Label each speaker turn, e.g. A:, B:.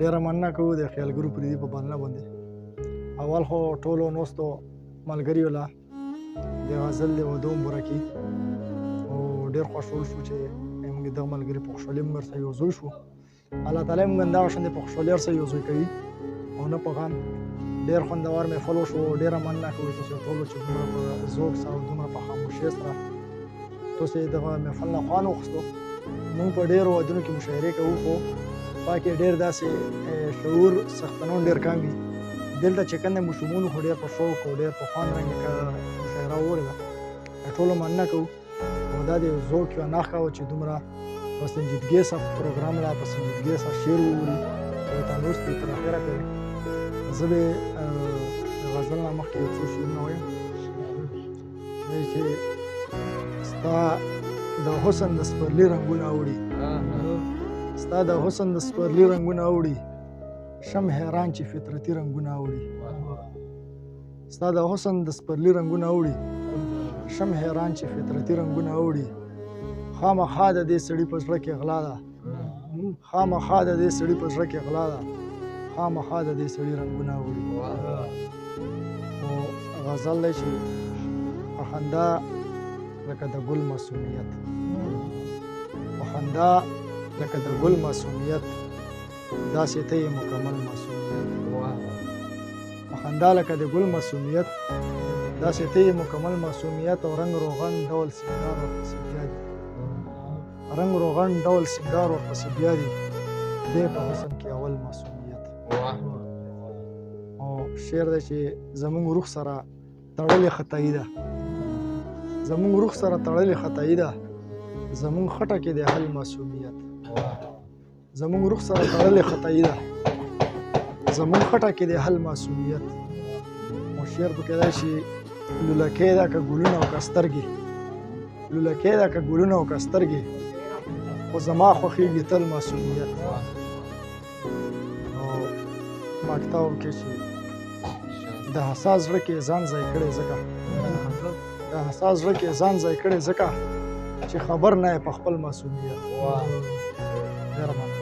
A: ډېره مننه کوو د خیالګرو پر دې په بلنه باندې. اول خو ټولو نوستو ملګریو له د غزل د ودو مبارکي او ډېر خوشحال شو چې موږ دغه ملګري په خوشحالۍ موږ سره یو ځای شو. الله تعالی موږ همدغه شان په خوشحالۍ سره یو ځای کوي او نه په غم. ډېر خوندور محفل وشو. ډېره مننه کوو تاسو ټولو چې دومره په ذوق سره او دومره په خاموشۍ سره تاسو دغه محفل نه خوند واخیستو. موږ په ډېرو ودونو کې مشاعرې کوو خو پای کې ډېر داسې شعور څښتنان ډېر کم وي. دلته چې کوم د ماشومانو خو ډېر په شوق او ډېر په خوند رنګه مشاعره واورېده. ټولو مننه کوو او دا د ذوق یوه نښه وه چې دومره په سنجیدګۍ سره پروګرام لا په سنجیدګۍ سره شعر ووري او تندرست وي تر اخره پورې. زه به د غزل نه مخکې یو څو شعرونه وایم چې ستا د حسن د سپرلي رنګونه اوړي، ستا د حسن د سپرلي رنګونه اوړي، شم حیران چې فطرتي رنګونه اوړي. ستا د حسن د سپرلي رنګونه اوړي، شم حیران چې فطرتي رنګونه اوړي. خامخا د دې سړي په زړه کې غلا ده، خامخا د دې سړي په زړه کې غلا ده، خامخا د دې سړي رنګونه اوړي. او غزل دی چې په خندا لکه د ګل معصومیت، په خندا لکه د ګل معصومیت، داسې ته یې مکمل معصومیت. په خندا لکه د ګل معصومیت، داسې ته یې مکمل معصومیت. او رنګ روغن ډول سینګار ورپسې بیا دي، رنګ روغن ډول سینګار ورپسې بیا دي، دی په حسن کې اول معصومیت. او شعر دی چې زموږ روح سره تړلې خطایي ده، زموږ روح سره تړلې خطایي ده، زموږ خټه کې د حل معصومیت. زموږ روح سره تړلې خطایي ده، زموږ خټه کې د حل معصومیت. او شعر پکې دی چې لولکۍ ده که ګلونه او که سترګې، لولکۍ ده که ګلونه او که سترګې، خو زما خوښېږي تل معصومیت. او مکتاب کې چې د حساس زړه کې ځان ځای کړی ځکه، د حساس زړه کې ځان ځای کړی ځکه چې خبر نه یې په خپل معصومیت. ډېره مننه.